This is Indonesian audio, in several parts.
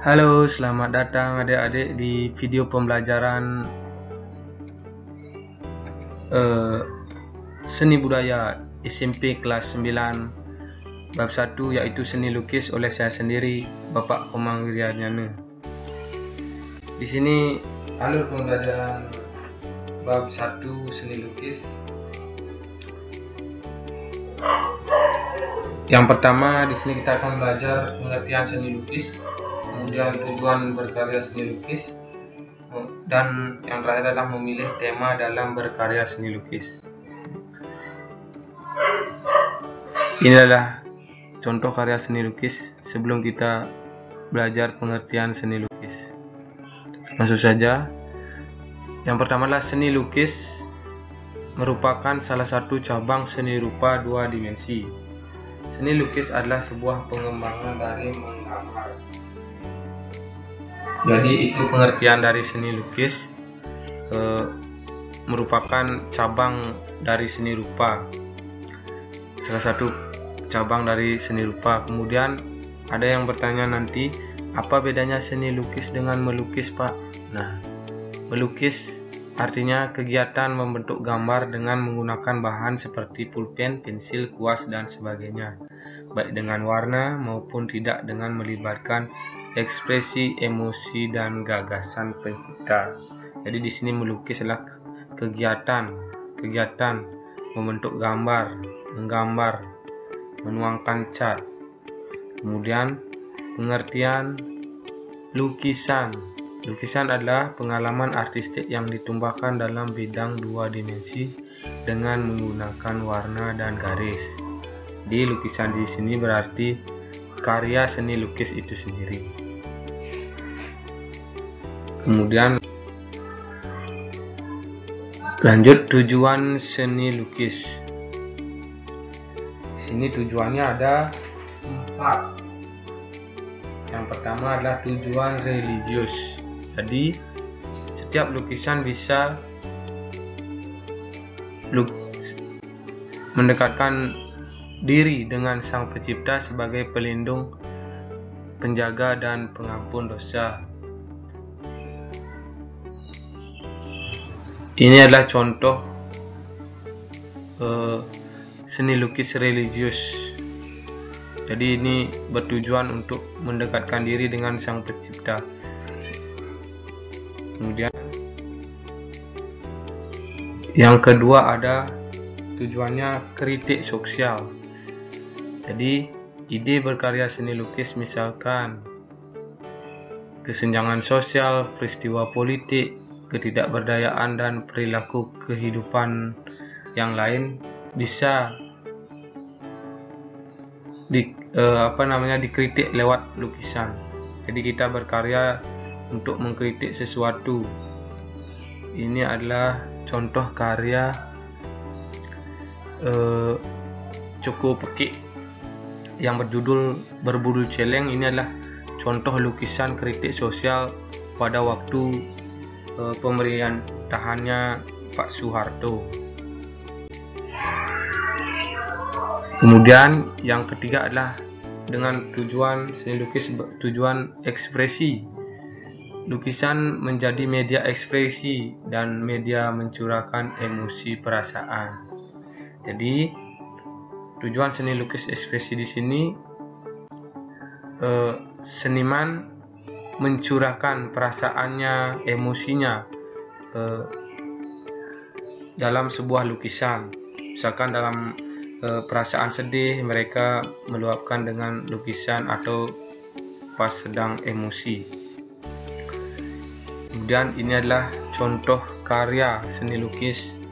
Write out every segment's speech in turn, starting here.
Halo, selamat datang adik-adik di video pembelajaran seni budaya SMP kelas 9 bab 1, yaitu seni lukis oleh saya sendiri, Bapak Komang Wiryadnyana. Di sini alur pembelajaran bab 1 seni lukis. Yang pertama, di sini kita akan belajar pengertian seni lukis, kemudian tujuan berkarya seni lukis, dan yang terakhir adalah memilih tema dalam berkarya seni lukis. Ini adalah contoh karya seni lukis sebelum kita belajar pengertian seni lukis. Langsung saja. Yang pertama adalah seni lukis merupakan salah satu cabang seni rupa dua dimensi. Seni lukis adalah sebuah pengembangan dari menggambar. Jadi itu pengertian dari seni lukis, merupakan cabang dari seni rupa, salah satu cabang dari seni rupa. Kemudian ada yang bertanya nanti, apa bedanya seni lukis dengan melukis, Pak? Nah, melukis artinya kegiatan membentuk gambar dengan menggunakan bahan seperti pulpen, pensil, kuas, dan sebagainya, baik dengan warna maupun tidak, dengan melibatkan ekspresi, emosi, dan gagasan pencipta. Jadi di sini melukis adalah kegiatan membentuk gambar, menggambar, menuangkan cat. Kemudian pengertian lukisan. Lukisan adalah pengalaman artistik yang ditumpahkan dalam bidang dua dimensi dengan menggunakan warna dan garis. Di lukisan di sini berarti karya seni lukis itu sendiri. Kemudian lanjut tujuan seni lukis. Di sini tujuannya ada 4. Yang pertama adalah tujuan religius. Jadi setiap lukisan bisa mendekatkan diri dengan Sang Pencipta sebagai pelindung, penjaga, dan pengampun dosa. Ini adalah contoh seni lukis religius. Jadi ini bertujuan untuk mendekatkan diri dengan Sang Pencipta. Kemudian yang kedua ada tujuannya kritik sosial. Jadi ide berkarya seni lukis misalkan kesenjangan sosial, peristiwa politik, ketidakberdayaan, dan perilaku kehidupan yang lain bisa dikritik lewat lukisan. Jadi kita berkarya untuk mengkritik sesuatu. Ini adalah contoh karya Coko Pekik yang berbudul celeng. Ini adalah contoh lukisan kritik sosial pada waktu pemerintahannya Pak Soeharto. Kemudian yang ketiga adalah dengan tujuan seni lukis, tujuan ekspresi. Lukisan menjadi media ekspresi dan media mencurahkan emosi perasaan. Jadi tujuan seni lukis ekspresi di sini, seniman mencurahkan perasaannya, emosinya dalam sebuah lukisan. Misalkan dalam perasaan sedih, mereka meluapkan dengan lukisan, atau pas sedang emosi. Kemudian ini adalah contoh karya seni lukis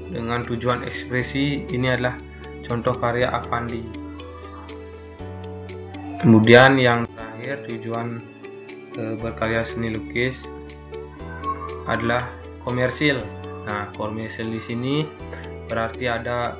dengan tujuan ekspresi. Ini adalah contoh karya Avandi. Kemudian yang terakhir, tujuan berkarya seni lukis adalah komersil. Nah, komersil di sini berarti ada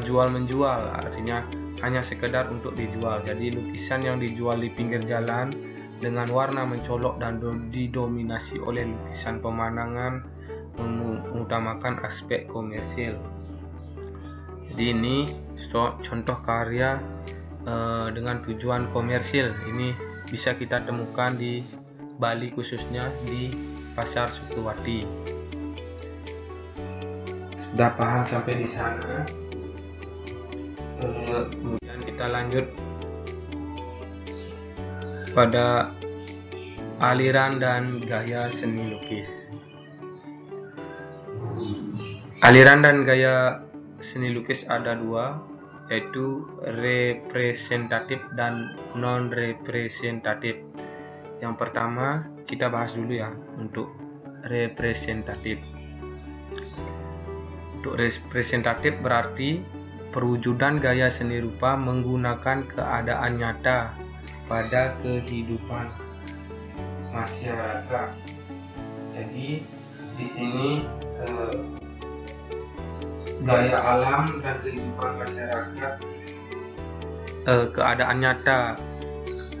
jual menjual, artinya hanya sekedar untuk dijual. Jadi lukisan yang dijual di pinggir jalan dengan warna mencolok dan didominasi oleh lukisan pemandangan mengutamakan aspek komersil. Jadi ini contoh karya dengan tujuan komersil. Ini bisa kita temukan di Bali, khususnya di Pasar Sukawati. Sudah paham sampai di sana? Kemudian kita lanjut pada aliran dan gaya seni lukis. Aliran dan gaya seni lukis ada dua, yaitu representatif dan non-representatif. Yang pertama kita bahas dulu ya, untuk representatif. Untuk representatif berarti perwujudan gaya seni rupa menggunakan keadaan nyata pada kehidupan masyarakat. Jadi di sini gaya alam dan kehidupan masyarakat, keadaan nyata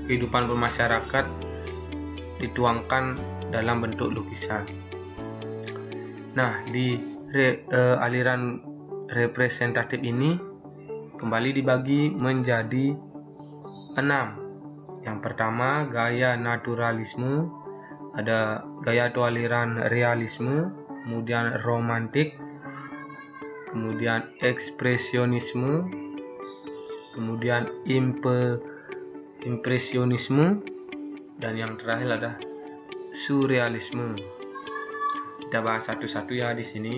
kehidupan bermasyarakat dituangkan dalam bentuk lukisan. Nah, di aliran representatif ini kembali dibagi menjadi 6. Yang pertama gaya naturalisme, ada gaya atau aliran realisme, kemudian romantik, kemudian ekspresionisme, kemudian impresionisme, dan yang terakhir adalah surrealisme. Kita bahas satu-satu ya di sini.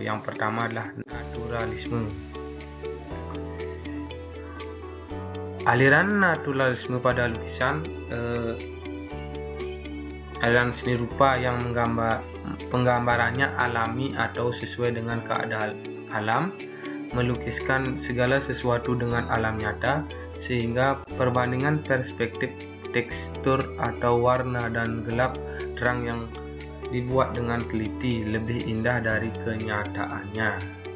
Yang pertama adalah naturalisme. Aliran naturalisme pada lukisan, aliran seni rupa yang penggambarannya alami atau sesuai dengan keadaan alam, melukiskan segala sesuatu dengan alam nyata, sehingga perbandingan perspektif, tekstur atau warna dan gelap terang yang dibuat dengan teliti lebih indah dari kenyataannya.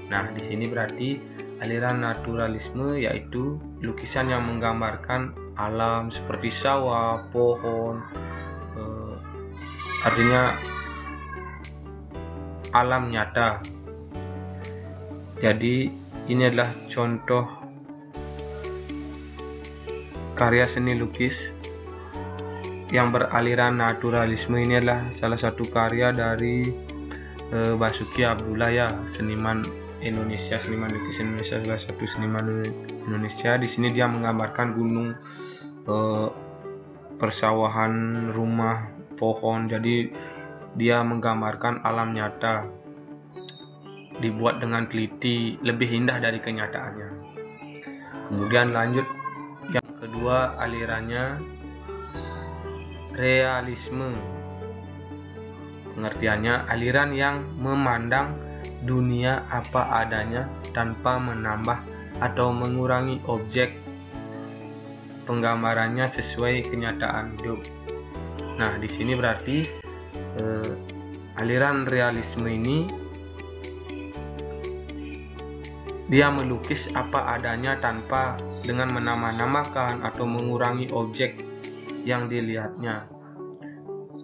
Nah, di sini berarti aliran naturalisme yaitu lukisan yang menggambarkan alam seperti sawah, pohon, artinya alam nyata. Jadi ini adalah contoh karya seni lukis yang beraliran naturalisme. Ini adalah salah satu karya dari Basuki Abdullah ya, seniman Indonesia, seniman lukis Indonesia, salah satu seniman Indonesia. Di sini dia menggambarkan gunung, persawahan, rumah, pohon. Jadi dia menggambarkan alam nyata, dibuat dengan teliti, lebih indah dari kenyataannya. Kemudian lanjut yang kedua, alirannya realisme. Pengertiannya aliran yang memandang dunia apa adanya tanpa menambah atau mengurangi objek penggambarannya sesuai kenyataan hidup. Nah, di sini berarti aliran realisme ini dia melukis apa adanya tanpa dengan menambah-nambahkan atau mengurangi objek yang dilihatnya.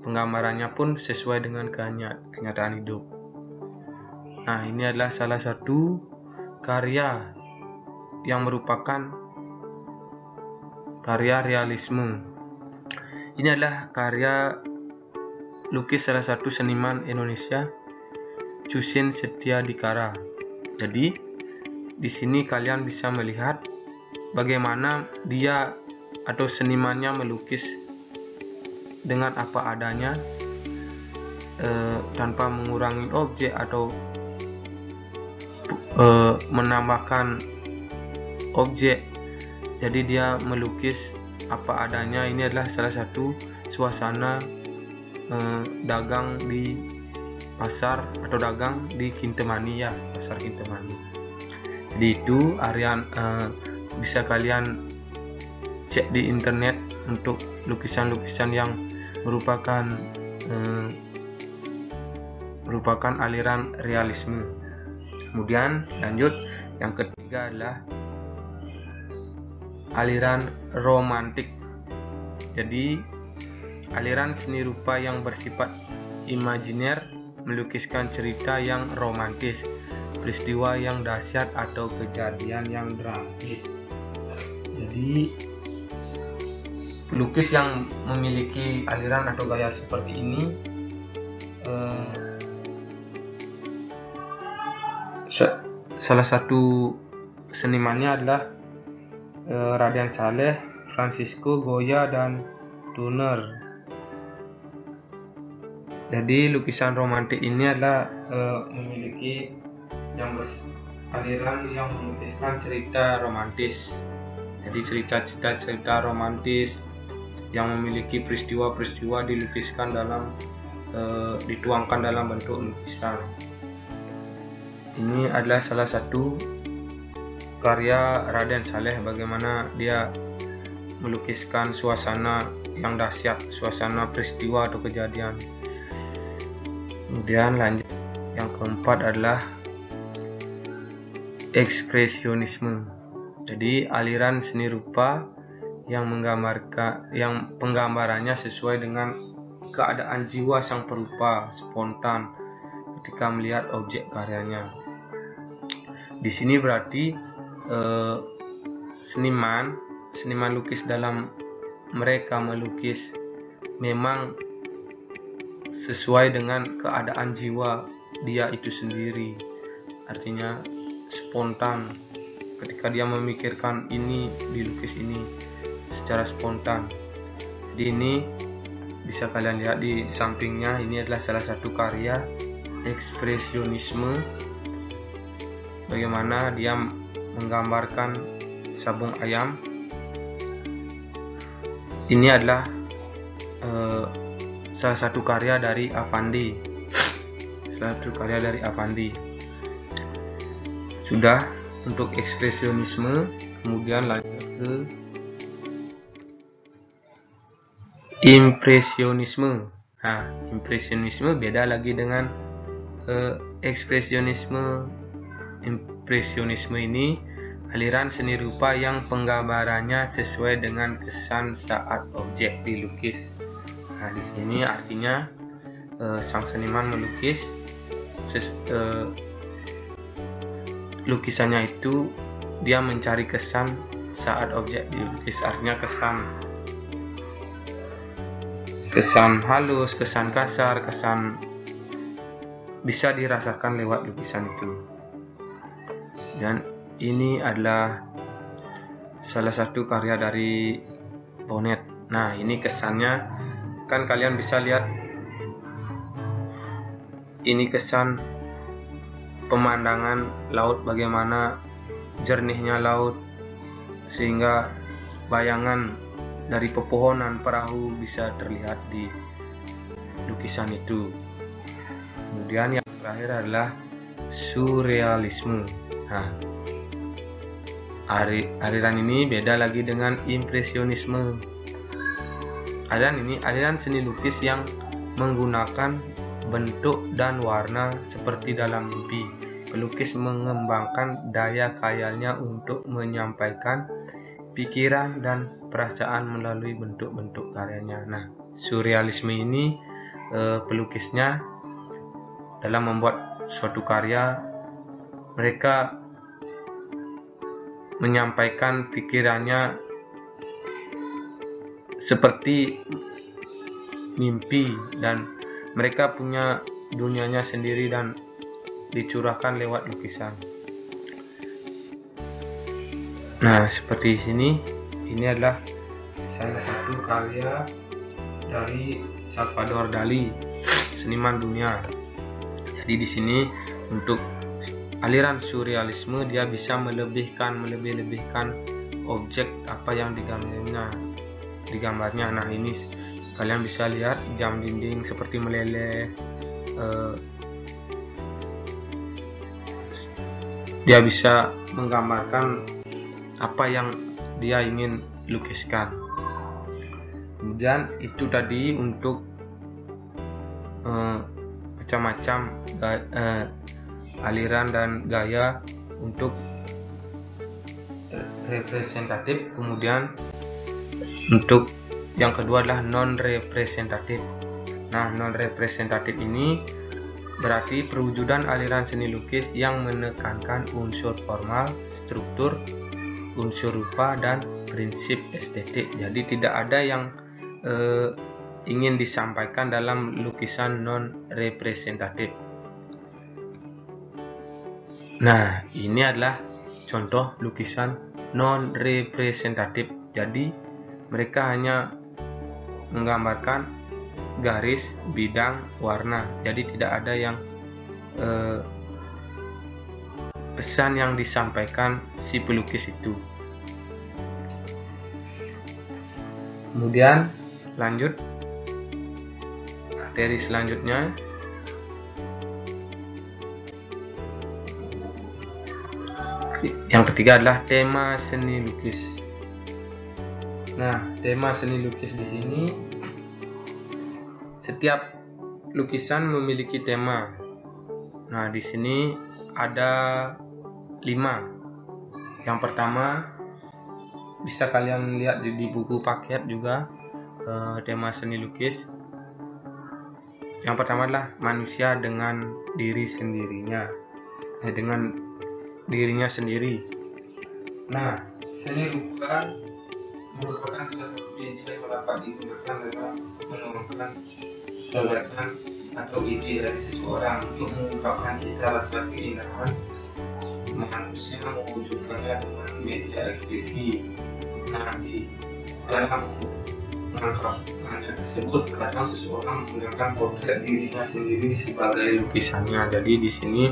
Penggambarannya pun sesuai dengan kenyataan hidup. Nah, ini adalah salah satu karya yang merupakan karya realisme. Ini adalah karya lukis salah satu seniman Indonesia, Cusin Setiadikara. Jadi di sini kalian bisa melihat bagaimana dia atau senimannya melukis dengan apa adanya, tanpa mengurangi objek atau menambahkan objek. Jadi dia melukis apa adanya. Ini adalah salah satu suasana dagang di pasar atau dagang di Kintamani ya, pasar Kintamani. Jadi itu Aryan, bisa kalian cek di internet untuk lukisan-lukisan yang merupakan aliran realisme. Kemudian lanjut yang ketiga adalah aliran romantik. Jadi aliran seni rupa yang bersifat imajiner, melukiskan cerita yang romantis, peristiwa yang dahsyat atau kejadian yang dramatis. Jadi pelukis yang memiliki aliran atau gaya seperti ini salah satu senimannya adalah Raden Saleh, Francisco Goya, dan Turner. Jadi lukisan romantik ini adalah memiliki yang aliran yang melukiskan cerita romantis. Jadi cerita romantis yang memiliki peristiwa-peristiwa dilukiskan dalam dituangkan dalam bentuk lukisan. Ini adalah salah satu karya Raden Saleh, bagaimana dia melukiskan suasana yang dahsyat, suasana peristiwa atau kejadian. Kemudian lanjut, yang keempat adalah ekspresionisme. Jadi aliran seni rupa yang penggambarannya sesuai dengan keadaan jiwa sang perupa, spontan ketika melihat objek karyanya. Di sini berarti seniman lukis dalam mereka melukis memang sesuai dengan keadaan jiwa dia itu sendiri, artinya spontan ketika dia memikirkan ini, dilukis ini secara spontan. Jadi ini bisa kalian lihat di sampingnya, ini adalah salah satu karya ekspresionisme, bagaimana dia menggambarkan sabung ayam. Ini adalah salah satu karya dari Affandi. Sudah untuk ekspresionisme. Kemudian lanjut ke impresionisme. Nah, impresionisme beda lagi dengan ekspresionisme. Impresionisme ini aliran seni rupa yang penggambarannya sesuai dengan kesan saat objek dilukis. Nah, di sini artinya sang seniman melukis lukisannya itu dia mencari kesan saat objek dilukis, artinya kesan halus, kesan kasar, kesan bisa dirasakan lewat lukisan itu. Dan ini adalah salah satu karya dari Bonnet. Nah, ini kesannya kan kalian bisa lihat, ini kesan pemandangan laut, bagaimana jernihnya laut sehingga bayangan dari pepohonan perahu bisa terlihat di lukisan itu. Kemudian yang terakhir adalah surrealisme. Nah, aliran ini beda lagi dengan impresionisme. Aliran seni lukis yang menggunakan bentuk dan warna seperti dalam mimpi. Pelukis mengembangkan daya khayalnya untuk menyampaikan pikiran dan perasaan melalui bentuk-bentuk karyanya. Nah, surrealisme ini pelukisnya dalam membuat suatu karya, mereka menyampaikan pikirannya seperti mimpi, dan mereka punya dunianya sendiri dan dicurahkan lewat lukisan. Nah, seperti sini, ini adalah salah satu karya dari Salvador Dali, seniman dunia. Jadi di sini untuk aliran surrealisme dia bisa melebih-lebihkan objek apa yang digambarnya. Nah, ini kalian bisa lihat jam dinding seperti meleleh. Dia bisa menggambarkan apa yang dia ingin lukiskan. Kemudian itu tadi untuk macam-macam aliran dan gaya untuk representatif. Kemudian untuk yang kedua adalah non representatif. Nah, non representatif ini berarti perwujudan aliran seni lukis yang menekankan unsur formal, struktur, unsur rupa dan prinsip estetik. Jadi tidak ada yang ingin disampaikan dalam lukisan non representatif. Nah, ini adalah contoh lukisan non representatif. Jadi mereka hanya menggambarkan garis, bidang, warna. Jadi tidak ada yang pesan yang disampaikan si pelukis itu. Kemudian lanjut materi selanjutnya. Yang ketiga adalah tema seni lukis. Nah, tema seni lukis di sini, setiap lukisan memiliki tema. Nah, di sini ada 5. Yang pertama, bisa kalian lihat di buku paket juga, tema seni lukis. Yang pertama adalah manusia dengan diri sendirinya, dengan dirinya sendiri. Nah, seni rupa merupakan salah satu ide yang dapat digunakan dalam menuangkan gagasan atau ide dari seseorang untuk mengungkapkan cita rasa keindahan manusia, mewujudkannya dengan media ekspresi. Nah, di dalam mengungkapkannya tersebut, kadang seseorang menggunakan potret dirinya sendiri sebagai lukisannya. Jadi di sini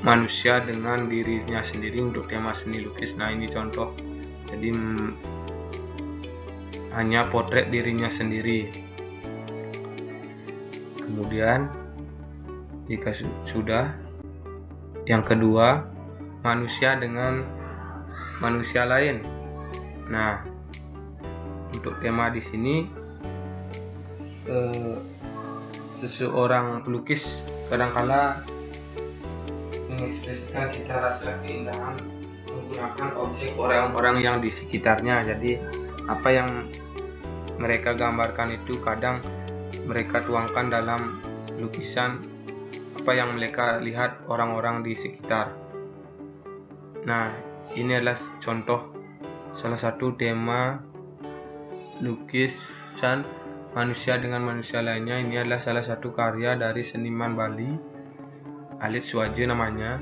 manusia dengan dirinya sendiri untuk tema seni lukis. Nah, ini contoh. Jadi hanya potret dirinya sendiri. Kemudian jika sudah, yang kedua, manusia dengan manusia lain. Nah, untuk tema di sini seseorang pelukis kadangkala mengekspresikan cita rasa keindahan menggunakan objek orang-orang yang di sekitarnya. Jadi apa yang mereka gambarkan itu kadang mereka tuangkan dalam lukisan apa yang mereka lihat orang-orang di sekitar. Nah, ini adalah contoh salah satu tema lukisan manusia dengan manusia lainnya. Ini adalah salah satu karya dari seniman Bali, Alit Suwaje namanya.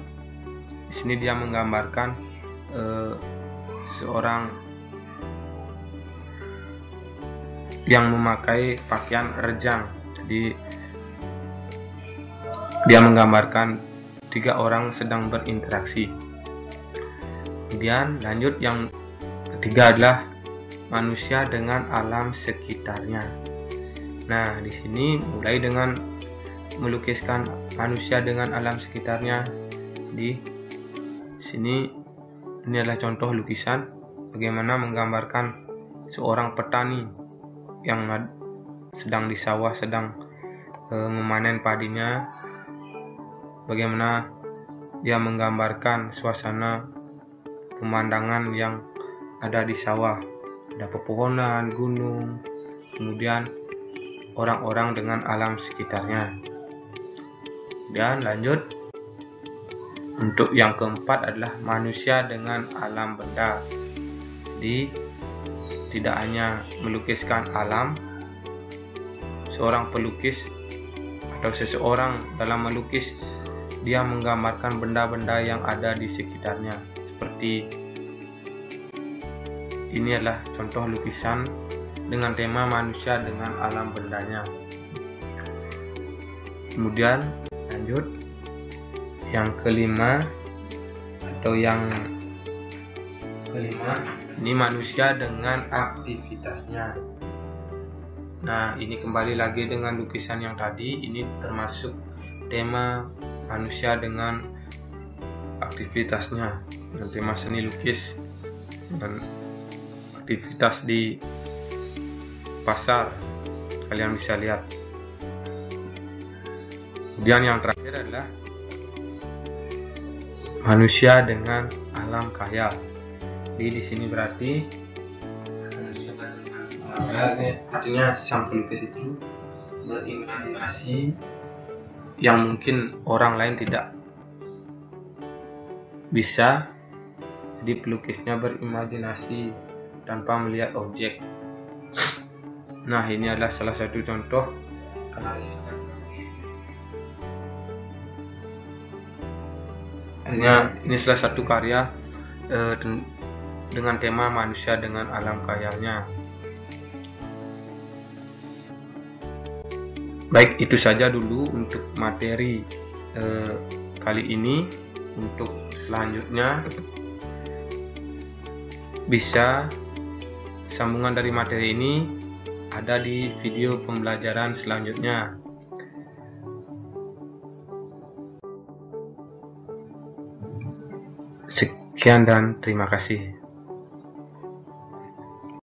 Di sini dia menggambarkan seorang yang memakai pakaian rejang. Jadi dia menggambarkan 3 orang sedang berinteraksi. Kemudian lanjut, yang ketiga adalah manusia dengan alam sekitarnya. Nah, di sini mulai dengan melukiskan manusia dengan alam sekitarnya. Di sini ini adalah contoh lukisan bagaimana menggambarkan seorang petani yang sedang di sawah, sedang memanen padinya. Bagaimana dia menggambarkan suasana pemandangan yang ada di sawah. Ada pepohonan, gunung, kemudian orang-orang dengan alam sekitarnya. Dan lanjut, untuk yang keempat adalah manusia dengan alam benda. Jadi tidak hanya melukiskan alam, seorang pelukis atau seseorang dalam melukis dia menggambarkan benda-benda yang ada di sekitarnya. Seperti ini adalah contoh lukisan dengan tema manusia dengan alam bendanya. Kemudian lanjut, yang kelima ini manusia dengan aktivitasnya. Nah, ini kembali lagi dengan lukisan yang tadi. Ini termasuk tema manusia dengan aktivitasnya, dan tema seni lukis dan aktivitas di pasar. Kalian bisa lihat. Kemudian yang terakhir adalah manusia dengan alam khayal. Jadi di sini berarti manusia dengan alam khayal, artinya sang pelukis itu berimajinasi yang mungkin orang lain tidak bisa jadi pelukisnya berimajinasi tanpa melihat objek. Nah, ini adalah salah satu contoh ini salah satu karya dengan tema manusia dengan alam kayanya. Baik, itu saja dulu untuk materi kali ini. Untuk selanjutnya bisa sambungan dari materi ini ada di video pembelajaran selanjutnya. Sekian dan terima kasih.